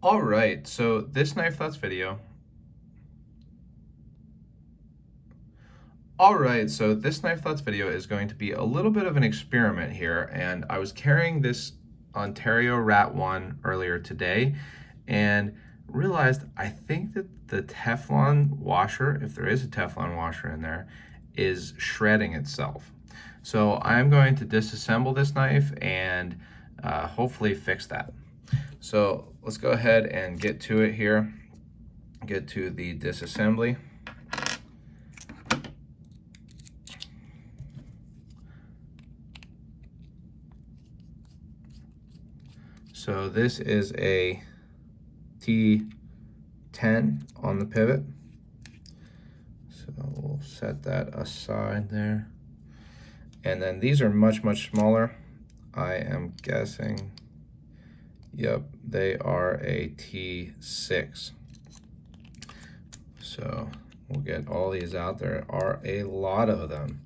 All right, so this knife thoughts video. All right, so this knife thoughts video is going to be a little bit of an experiment here, and I was carrying this Ontario Rat 1 earlier today and realized I think that the Teflon washer, if there is a Teflon washer in there, is shredding itself. So I'm going to disassemble this knife and hopefully fix that. So let's go ahead and get to it here. Get to the disassembly. So this is a T10 on the pivot. So we'll set that aside there. And then these are much smaller. I am guessing, yep, they are a T6. So we'll get all these out. There are a lot of them.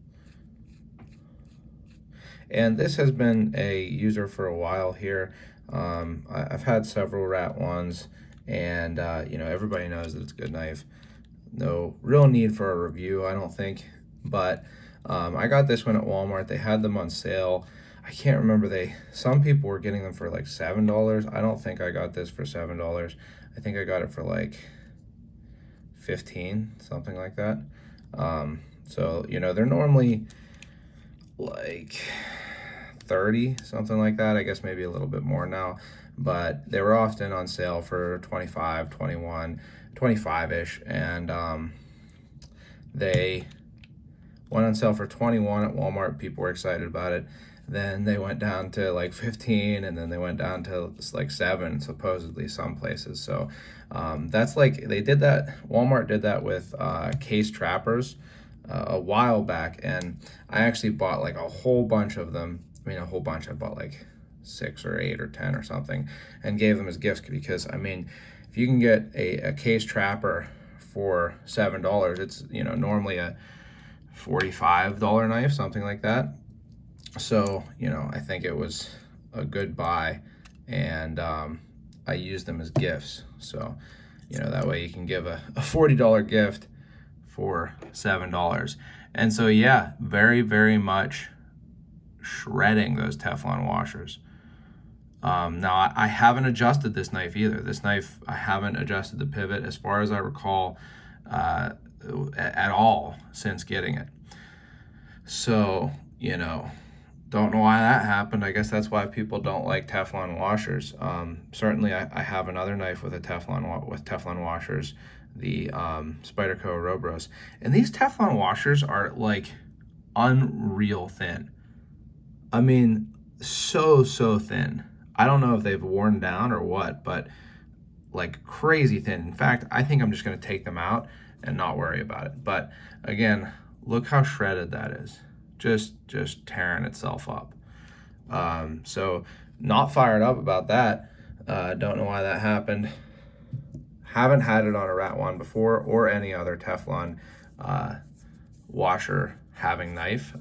And this has been a user for a while here. I've had several Rat 1s, and you know, everybody knows that it's a good knife. No real need for a review, I don't think. But I got this one at Walmart. They had them on sale. I can't remember, some people were getting them for like $7. I don't think I got this for $7. I think I got it for like 15, something like that. So you know, they're normally like 30, something like that. I guess maybe a little bit more now, but they were often on sale for 25, 21, 25-ish, and they went on sale for 21 at Walmart. People were excited about it. Then they went down to like 15, and then they went down to like 7, supposedly, some places. So that's like, they did that, Walmart did that with case trappers a while back, and I actually bought like a whole bunch of them. I mean, a whole bunch. I bought like 6 or 8 or 10 or something and gave them as gifts, because I mean, if you can get a case trapper for $7, it's, you know, normally a $45 knife, something like that. So, you know, I think it was a good buy, and I used them as gifts. So, you know, that way you can give a $40 gift for $7. And so, yeah, very much shredding those Teflon washers. Now, I haven't adjusted this knife either. This knife, I haven't adjusted the pivot, as far as I recall, at all since getting it. So, you know, don't know why that happened. I guess that's why people don't like Teflon washers. Certainly, I have another knife with Teflon washers, the Spyderco Ouroboros, and these Teflon washers are like unreal thin. I mean, so thin. I don't know if they've worn down or what, but like crazy thin. In fact, I think I'm just going to take them out and not worry about it. But again, look how shredded that is. Just tearing itself up. So not fired up about that. Don't know why that happened. Haven't had it on a Rat 1 before, or any other Teflon washer having knife.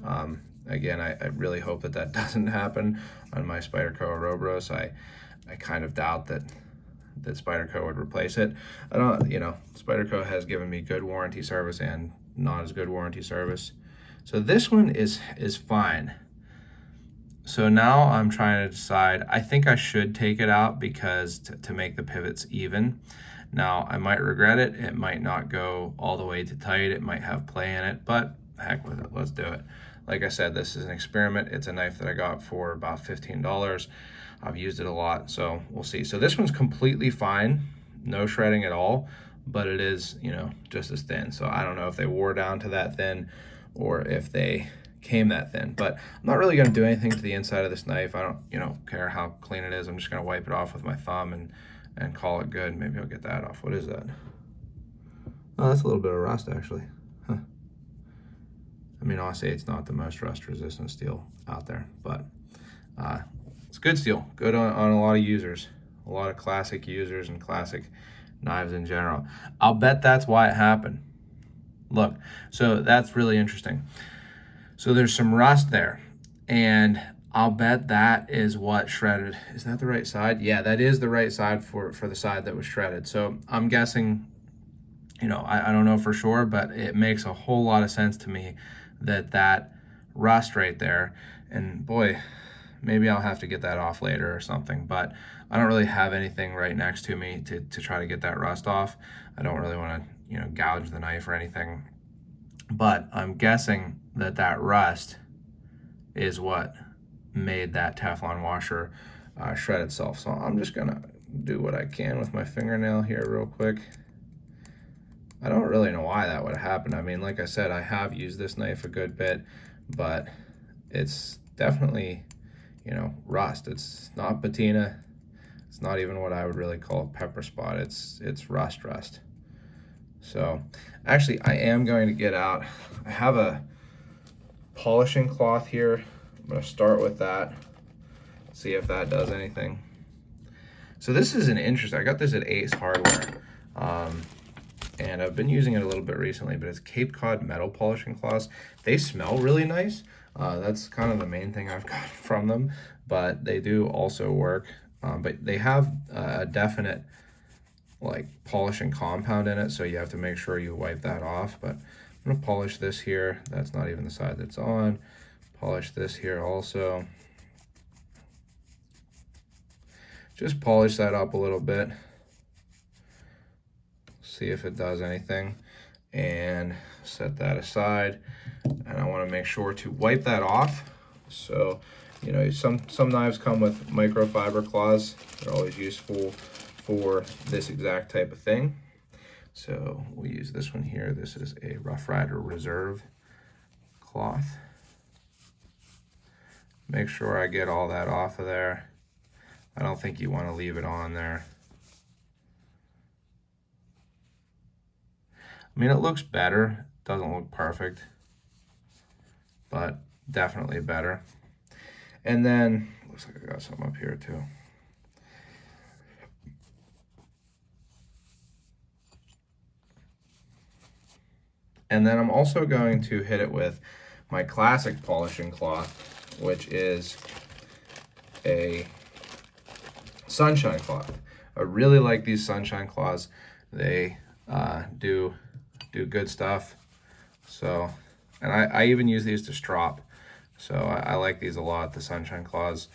Again, I really hope that doesn't happen on my Spyderco Ouroboros. I kind of doubt that Spyderco would replace it. I don't, you know, Spyderco has given me good warranty service and not as good warranty service. So this one is fine. So now I'm trying to decide. I think I should take it out, because to make the pivots even. Now, I might regret it. It might not go all the way to tight. It might have play in it, but heck with it. Let's do it. Like I said, this is an experiment. It's a knife that I got for about $15. I've used it a lot, so we'll see. So this one's completely fine, no shredding at all, but it is, you know, just as thin. So I don't know if they wore down to that thin or if they came that thin, but I'm not really gonna do anything to the inside of this knife. I don't, you know, care how clean it is. I'm just gonna wipe it off with my thumb and call it good. Maybe I'll get that off. What is that? Oh, that's a little bit of rust, actually. Huh. I mean, honestly, it's not the most rust-resistant steel out there, but it's good steel, good on a lot of users, a lot of classic users and classic knives in general. I'll bet that's why it happened. Look, so that's really interesting. So there's some rust there, and I'll bet that is what shredded. Is that the right side? Yeah, that is the right side for the side that was shredded. So I'm guessing, I don't know for sure, but it makes a whole lot of sense to me that rust right there. And boy, maybe I'll have to get that off later or something, but I don't really have anything right next to me to try to get that rust off. I don't really want to, gouge the knife or anything, but I'm guessing that rust is what made that Teflon washer shred itself. So I'm just gonna do what I can with my fingernail here real quick. I don't really know why that would have happened. I mean, like I said, I have used this knife a good bit, but it's definitely, rust. It's not patina. It's not even what I would really call a pepper spot. It's rust. So actually, I am going to get out. I have a polishing cloth here. I'm going to start with that, see if that does anything. So this is an interesting, I got this at Ace Hardware, and I've been using it a little bit recently, but it's Cape Cod metal polishing cloths. They smell really nice. That's kind of the main thing I've got from them, but they do also work. But they have a definite like polishing compound in it, so you have to make sure you wipe that off. But I'm gonna polish this here. That's not even the side that's on. Polish this here also. Just polish that up a little bit. See if it does anything. And set that aside. And I want to make sure to wipe that off. So, some knives come with microfiber cloths. They're always useful for this exact type of thing. So we'll use this one here. This is a Rough Rider Reserve cloth. Make sure I get all that off of there. I don't think you want to leave it on there. I mean, it looks better. It doesn't look perfect, but definitely better. And then, looks like I got some up here too. And then I'm also going to hit it with my classic polishing cloth, which is a sunshine cloth. I really like these sunshine cloths. They do good stuff. So, and I even use these to strop. So I like these a lot, the sunshine cloths.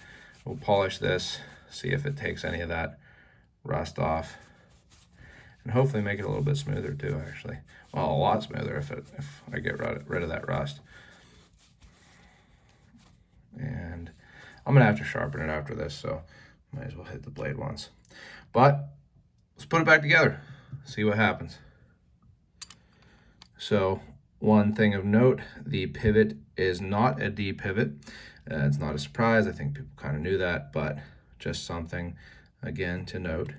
We'll polish this, see if it takes any of that rust off, and hopefully make it a little bit smoother too, actually. Well, a lot smoother if I get rid of that rust. And I'm gonna have to sharpen it after this, so might as well hit the blade once. But let's put it back together, see what happens. So one thing of note, the pivot is not a D pivot. It's not a surprise. I think people kind of knew that, but just something, again, to note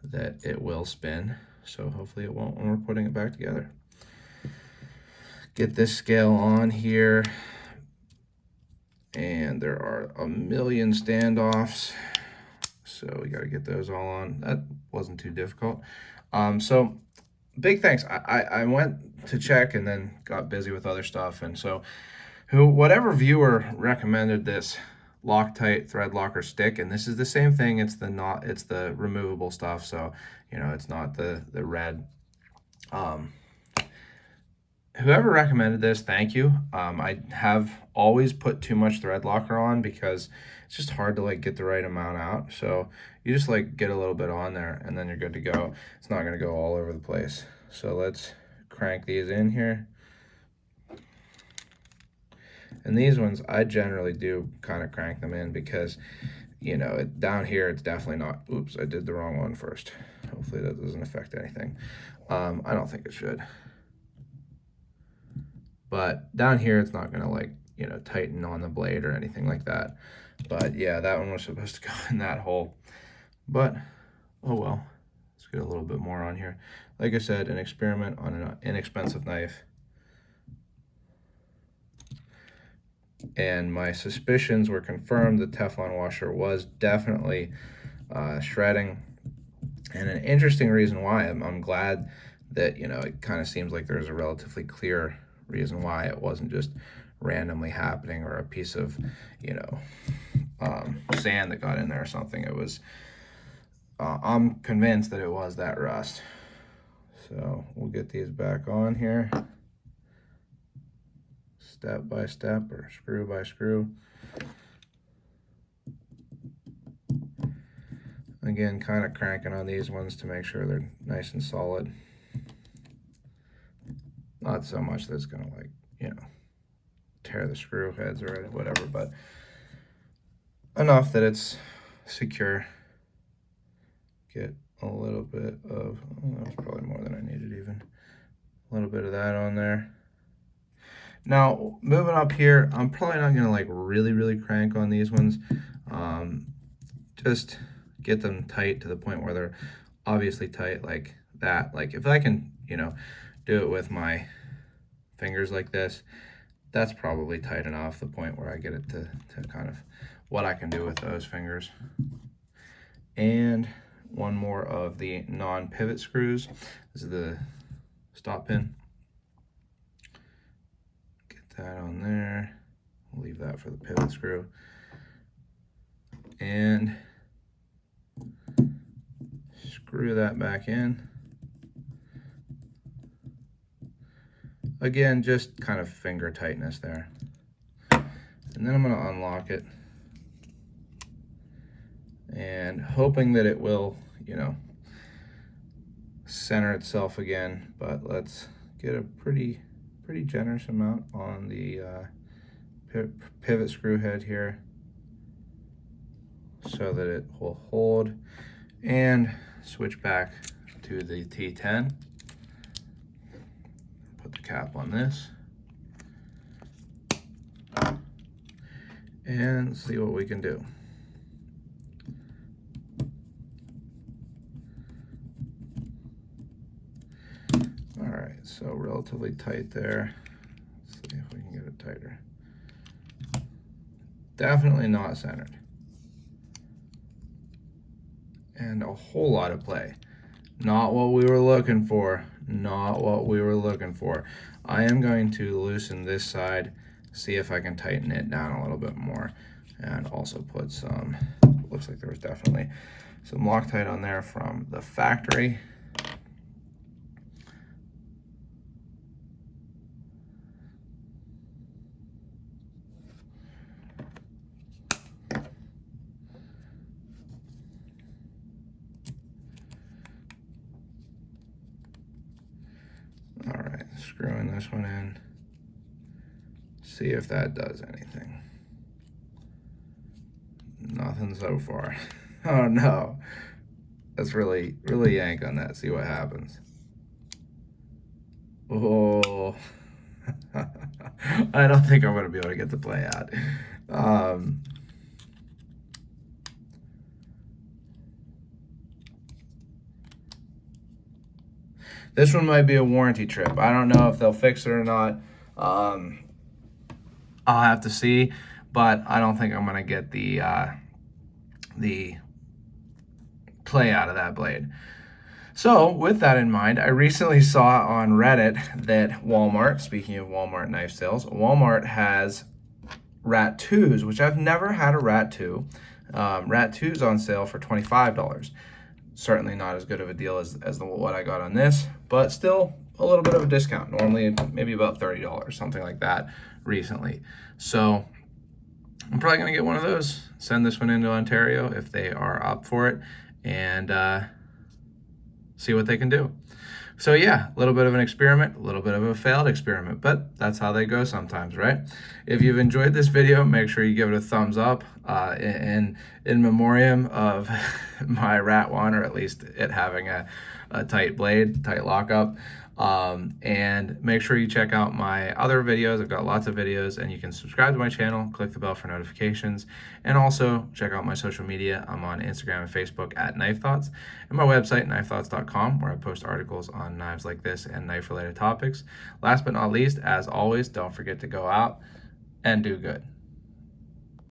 that it will spin. So hopefully it won't when we're putting it back together. Get this scale on here. And there are a million standoffs. So we got to get those all on. That wasn't too difficult. So big thanks. I went to check and then got busy with other stuff. And so whatever viewer recommended this Loctite thread locker stick, and this is the same thing. It's the removable stuff. So, it's not the red. Whoever recommended this, thank you. I have always put too much thread locker on because it's just hard to get the right amount out. So you just get a little bit on there and then you're good to go. It's not going to go all over the place. So let's crank these in here. And these ones, I generally do kind of crank them in because, down here, it's definitely not, oops, I did the wrong one first. Hopefully that doesn't affect anything. I don't think it should. But down here, it's not gonna tighten on the blade or anything like that. But yeah, that one was supposed to go in that hole. But, oh well, let's get a little bit more on here. Like I said, an experiment on an inexpensive knife. And my suspicions were confirmed. The Teflon washer was definitely shredding. And an interesting reason why, I'm glad that, it kind of seems like there's a relatively clear reason why it wasn't just randomly happening, or a piece of, you know, sand that got in there or something. It was, I'm convinced that it was that rust. So we'll get these back on here, step by step or screw by screw. Again, kind of cranking on these ones to make sure they're nice and solid. Not so much that it's gonna, like, you know, tear the screw heads or whatever, but enough that it's secure. Get a little bit of, oh, that was probably more than I needed even. A little bit of that on there. Now, moving up here, I'm probably not gonna like really crank on these ones. Just get them tight to the point where they're obviously tight like that. Like if I can, you know, do it with my fingers like this, that's probably tight enough, the point where I get it to kind of what I can do with those fingers. And one more of the non-pivot screws. This is the stop pin. Get that on there. We'll leave that for the pivot screw. And screw that back in. Again, just kind of finger tightness there. And then I'm going to unlock it. And hoping that it will, you know, center itself again. But let's get a pretty generous amount on the pivot screw head here, so that it will hold. And switch back to the T10. Put the cap on this. And see what we can do. All right, so relatively tight there. Let's see if we can get it tighter. Definitely not centered. And a whole lot of play. Not what we were looking for. Not what we were looking for. I am going to loosen this side, see if I can tighten it down a little bit more, and also put some, looks like there was definitely some Loctite on there from the factory. All right, screwing this one in. See if that does anything. Nothing so far. Oh no. Let's really yank on that, see what happens. Oh. I don't think I'm gonna be able to get the play out. This one might be a warranty trip. I don't know if they'll fix it or not. I'll have to see, but I don't think I'm gonna get the play out of that blade. So with that in mind, I recently saw on Reddit that Walmart, speaking of Walmart knife sales, Walmart has Rat 2s, which I've never had a Rat 2. Rat 2's on sale for $25. Certainly not as good of a deal as what I got on this, but still a little bit of a discount. Normally maybe about $30, something like that recently. So I'm probably gonna get one of those, send this one into Ontario if they are up for it, and see what they can do. So yeah, a little bit of an experiment, a little bit of a failed experiment, but that's how they go sometimes, right? If you've enjoyed this video, make sure you give it a thumbs up in memoriam of my Rat 1, or at least it having a tight blade, tight lockup. And make sure you check out my other videos. I've got lots of videos, and you can subscribe to my channel, click the bell for notifications, and also check out my social media. I'm on Instagram and Facebook at Knife Thoughts, and my website, knifethoughts.com, where I post articles on knives like this and knife-related topics. Last but not least, as always, don't forget to go out and do good.